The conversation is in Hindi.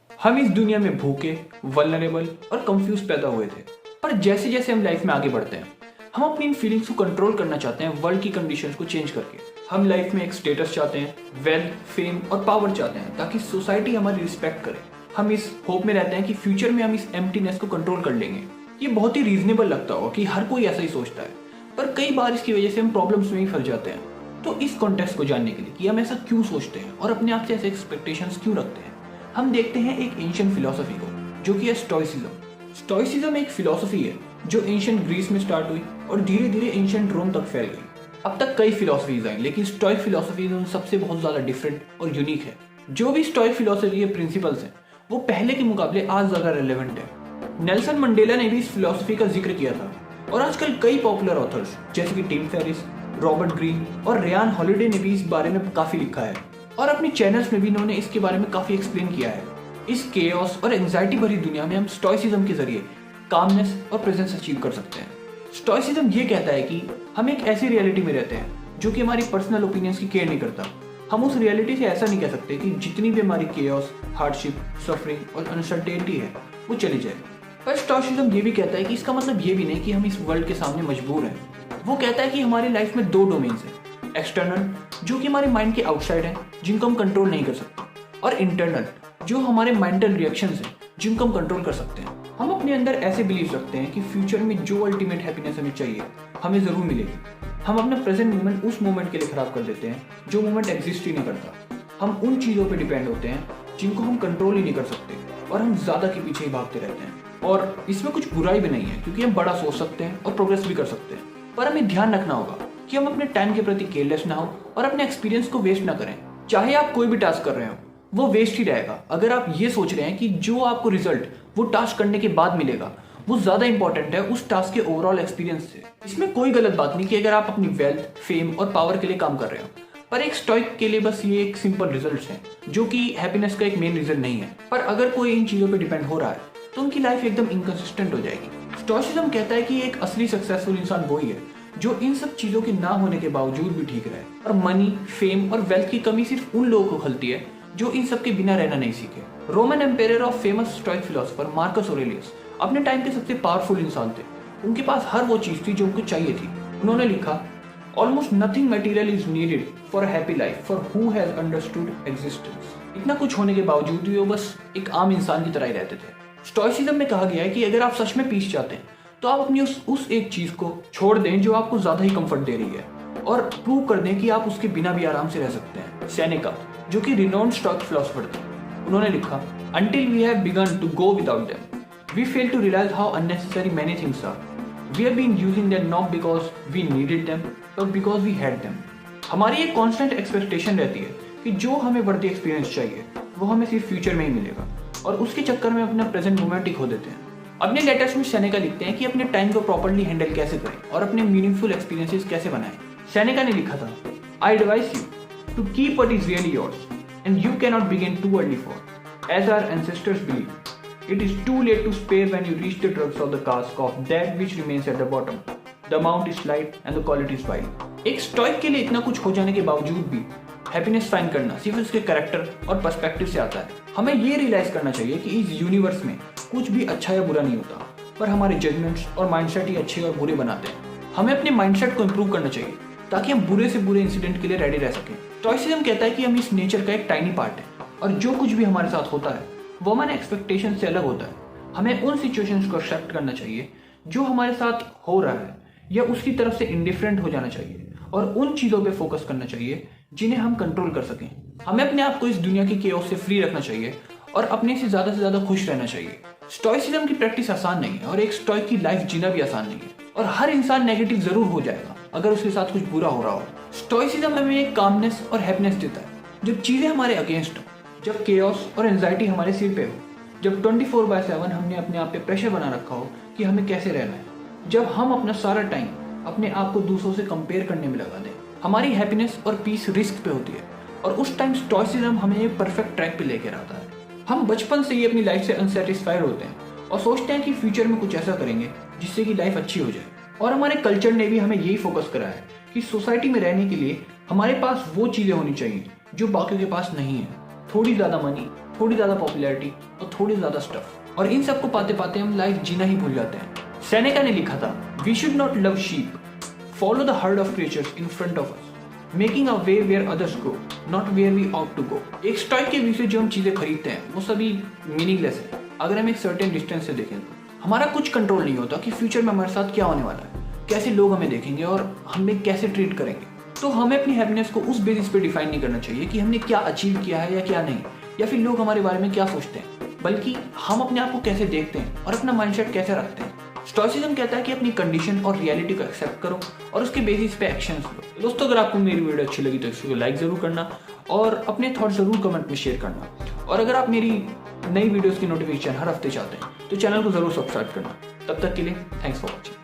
हम इस दुनिया में भूखे, वल्नरेबल और कंफ्यूज पैदा हुए थे। पर जैसे जैसे हम लाइफ में आगे बढ़ते हैं, हम अपनी इन फीलिंग्स को कंट्रोल करना चाहते हैं वर्ल्ड की कंडीशंस को चेंज करके। हम लाइफ में एक स्टेटस चाहते हैं, वेल्थ, फेम और पावर चाहते हैं ताकि सोसाइटी हमारी रिस्पेक्ट करे। हम इस होप में रहते हैं कि फ्यूचर में हम इस एम्प्टीनेस को कंट्रोल कर लेंगे। ये बहुत ही रीजनेबल लगता होगा कि हर कोई ऐसा ही सोचता है, पर कई बार इसकी वजह से हम प्रॉब्लम्स में ही फंस जाते हैं। तो इस कॉन्टेक्स्ट को जानने के लिए कि हम ऐसा क्यों सोचते हैं और अपने आप से ऐसे एक्सपेक्टेशंस क्यों रखते हैं, हम देखते हैं एक एंशिएंट फिलॉसफी को, जो कि है स्टोइसिज्म। स्टोइसिज्म एक फिलॉसफी है जो एंशिएंट ग्रीस में स्टार्ट हुई और धीरे धीरे एंशिएंट रोम तक फैल गई। अब तक कई फिलॉसफीज आई, लेकिन स्टोइक फिलॉसफी उन सबसे बहुत ज्यादा डिफरेंट और यूनिक है। जो भी स्टोइक फिलॉसफी के प्रिंसिपल्स हैं वो पहले के मुकाबले आज ज्यादा रेलेवेंट है। नेल्सन मंडेला ने भी इस फिलॉसफी का जिक्र किया था और आजकल कई पॉपुलर ऑथर्स जैसे कि टिम फेरिस, रॉबर्ट ग्रीन और रेयान हॉलिडे ने भी इस बारे में काफी लिखा है और अपने चैनल्स में भी इन्होंने इसके बारे में काफी एक्सप्लेन किया है। इस केओस और एंजाइटी भरी दुनिया में हम स्टोइसिज्म के जरिए कामनेस और प्रेजेंस अचीव कर सकते हैं। स्टोइसिज्म ये कहता है कि हम एक ऐसी रियलिटी में रहते हैं जो कि हमारी पर्सनल ओपिनियंस की केयर नहीं करता। हम उस रियलिटी से ऐसा नहीं कह सकते कि जितनी भी हमारी केओस, हार्डशिप, सफरिंग और अनसर्टेनिटी है वो चली जाए। पर स्टोइसिज्म ये भी कहता है कि इसका मतलब ये भी नहीं कि हम इस वर्ल्ड के सामने मजबूर हैं। वो कहता है कि हमारी लाइफ में दो डोमेन्स हैं, एक्सटर्नल जो कि हमारे माइंड के आउटसाइड हैं जिनको हम कंट्रोल नहीं कर सकते, और इंटरनल जो हमारे मेंटल रिएक्शंस हैं जिनको हम कंट्रोल कर सकते हैं। हम अपने अंदर ऐसे बिलीव रखते हैं कि फ्यूचर में जो अल्टीमेट हैप्पीनेस हमें चाहिए हमें जरूर मिलेगी। हम अपना प्रेजेंट मोमेंट उस मोमेंट के लिए खराब कर देते हैं जो मोमेंट एग्जिस्ट ही नहीं करता। हम उन चीज़ों पे डिपेंड होते हैं जिनको हम कंट्रोल ही नहीं कर सकते और हम ज़्यादा के पीछे ही भागते रहते हैं। और इसमें कुछ बुराई भी नहीं है क्योंकि हम बड़ा सोच सकते हैं और प्रोग्रेस भी कर सकते हैं, पर हमें ध्यान रखना होगा कि हम अपने टाइम के प्रति केयरलेस ना हो और अपने एक्सपीरियंस को वेस्ट ना करें। चाहे आप कोई भी टास्क कर रहे हो वो वेस्ट ही रहेगा अगर आप ये सोच रहे हैं कि जो आपको रिजल्ट वो टास्क करने के बाद मिलेगा वो ज्यादा इंपॉर्टेंट है उस टास्क के ओवरऑल एक्सपीरियंस से। इसमें कोई गलत बात नहीं कि अगर आप अपनी वेल्थ, फेम और पावर के लिए काम कर रहे हो, पर एक स्टोइक के लिए बस ये एक सिंपल रिजल्ट है जो कि हैप्पीनेस का एक मेन रीजन नहीं है। पर अगर कोई इन चीजों पर डिपेंड हो रहा है तो उनकी लाइफ एकदम इनकंसिस्टेंट हो जाएगी। स्टोइसिज्म कहता है कि एक असली सक्सेसफुल इंसान वही है जो इन सब चीजों के ना होने के बावजूद भी ठीक रहे। और मनी, फेम और वेल्थ की कमी सिर्फ उन लोगों को खलती है जो इन सब के बिना रहना नहीं सीखे। रोमन एम्पायर और famous stoic philosopher Marcus Aurelius अपने टाइम के सबसे पावरफुल इंसान थे। उनके पास हर वो चीज थी जो उनको चाहिए थी। उन्होंने लिखा, almost nothing material is needed for a happy life for who has understood existence. इतना कुछ होने के बावजूद भी वो बस एक आम इंसान की तरह ही रहते थे। स्टोइसिज्म में कहा गया है कि अगर आप सच में पीस चाहते हैं तो आप अपनी उस एक चीज को छोड़ दें जो आपको ज्यादा ही कंफर्ट दे रही है और प्रूव कर दें कि आप उसके बिना भी आराम से रह सकते हैं। सेनेका जो कि रिनोन्ड स्टोइक फिलोसोफर थे, उन्होंने लिखा, until we have begun to go without them, we fail to realize how unnecessary many things are. We have been using them not because we needed them, but because we had them. हमारी एक कांस्टेंट एक्सपेक्टेशन रहती है कि जो हमें बढ़ती एक्सपीरियंस चाहिए वो हमें सिर्फ फ्यूचर में ही मिलेगा और उसके चक्कर में अपना प्रेजेंट मोमेंट ही खो देते हैं। अपने लेटर्स में सेनेका लिखते हैं कि अपने टाइम को प्रॉपर्ली हैंडल कैसे करें और अपने मीनिंगफुल एक्सपीरियंसेस कैसे बनाएं। सेनेका ने लिखा था, I advise you to keep what is really yours and you cannot begin too early for. As our ancestors believed, it is too late to spare when you reach the dregs of the cask of that which remains at the bottom. The amount is slight and the quality is vile. एक स्टोइक के लिए इतना कुछ हो जाने के बावजूद भी हैप्पीनेस फाइंड करना सिर्फ उसके कैरेक्टर और पर्सपेक्टिव से आता है। हमें ये रियलाइज करना चाहिए कि इस यूनिवर्स में कुछ भी अच्छा या बुरा नहीं होता, पर हमारे जजमेंट्स और माइंडसेट ही अच्छे और बुरे बनाते हैं। हमें अपने माइंडसेट को इम्प्रूव करना चाहिए ताकि हम बुरे से बुरे इंसिडेंट के लिए रेडी रह सकें। स्टोइसिज्म कहता है कि हम इस नेचर का एक टाइनी पार्ट है और जो कुछ भी हमारे साथ होता है वो हमारे एक्सपेक्टेशन से अलग होता है। हमें उन सिचुएशंस को एक्सेप्ट करना चाहिए जो हमारे साथ हो रहा है या उसकी तरफ से इंडिफरेंट हो जाना चाहिए और उन चीज़ों पे फोकस करना चाहिए जिन्हें हम कंट्रोल कर सकें। हमें अपने आप को इस दुनिया के केओस से फ्री रखना चाहिए और अपने से ज़्यादा खुश रहना चाहिए। स्टोइसिज्म की प्रैक्टिस आसान नहीं है और एक स्टोइक की लाइफ जीना भी आसान नहीं है और हर इंसान नेगेटिव जरूर हो जाएगा अगर उसके साथ कुछ बुरा हो रहा हो। स्टोइसिज्म हमें एक कामनेस और हैप्पीनेस देता है जब चीज़ें हमारे अगेंस्ट हो, जब केओस और एंजाइटी हमारे सिर पे हो, जब 24/7 हमने अपने आप पे प्रेशर बना रखा हो कि हमें कैसे रहना है, जब हम अपना सारा टाइम अपने आप को दूसरों से कंपेयर करने में लगा दें। हमारी हैप्पीनेस और पीस रिस्क पे होती है और उस टाइम स्टोइसिज्म हमें एक परफेक्ट ट्रैक पे लेकर आता है। हम बचपन से ही अपनी लाइफ से अनसेटिस्फाइड होते हैं और सोचते हैं कि फ्यूचर में कुछ ऐसा करेंगे जिससे कि लाइफ अच्छी हो जाए। और हमारे कल्चर ने भी हमें यही फोकस करा है कि सोसाइटी में रहने के लिए हमारे पास वो चीज़ें होनी चाहिए जो बाकियों के पास नहीं है। थोड़ी ज़्यादा मनी, थोड़ी ज़्यादा पॉपुलैरिटी और थोड़ी ज़्यादा स्टफ, और इन सब को पाते पाते हम लाइफ जीना ही भूल जाते हैं। सेनेका ने लिखा था, we should not love sheep, follow the herd of creatures in front of us, making a way where others go, not where we ought to go. एक स्टॉइक के व्यू से जो हम चीज़ें खरीदते हैं वो सभी मीनिंगलेस है अगर हम एक सर्टेन डिस्टेंस से देखें तो। हमारा कुछ कंट्रोल नहीं होता कि फ्यूचर में हमारे साथ क्या होने वाला है, कैसे लोग हमें देखेंगे और हमें कैसे ट्रीट करेंगे। तो हमें अपनी हैप्पीनेस को उस बेसिस पे डिफाइन नहीं करना चाहिए कि हमने क्या अचीव किया है या क्या नहीं, या फिर लोग हमारे बारे में क्या सोचते हैं, बल्कि हम अपने आप को कैसे देखते हैं और अपना माइंडसेट कैसे रखते हैं। स्टोइसिज्म कहता है कि अपनी कंडीशन और रियलिटी को एक्सेप्ट करो और उसके बेसिस पे एक्शंस लो। दोस्तों, अगर आपको मेरी वीडियो अच्छी लगी तो इसको लाइक जरूर करना और अपने थॉट जरूर कमेंट में शेयर करना। और अगर आप मेरी नई वीडियोस की नोटिफिकेशन हर हफ्ते चाहते हैं तो चैनल को जरूर सब्सक्राइब करना। तब तक के लिए थैंक्स फॉर वॉचिंग।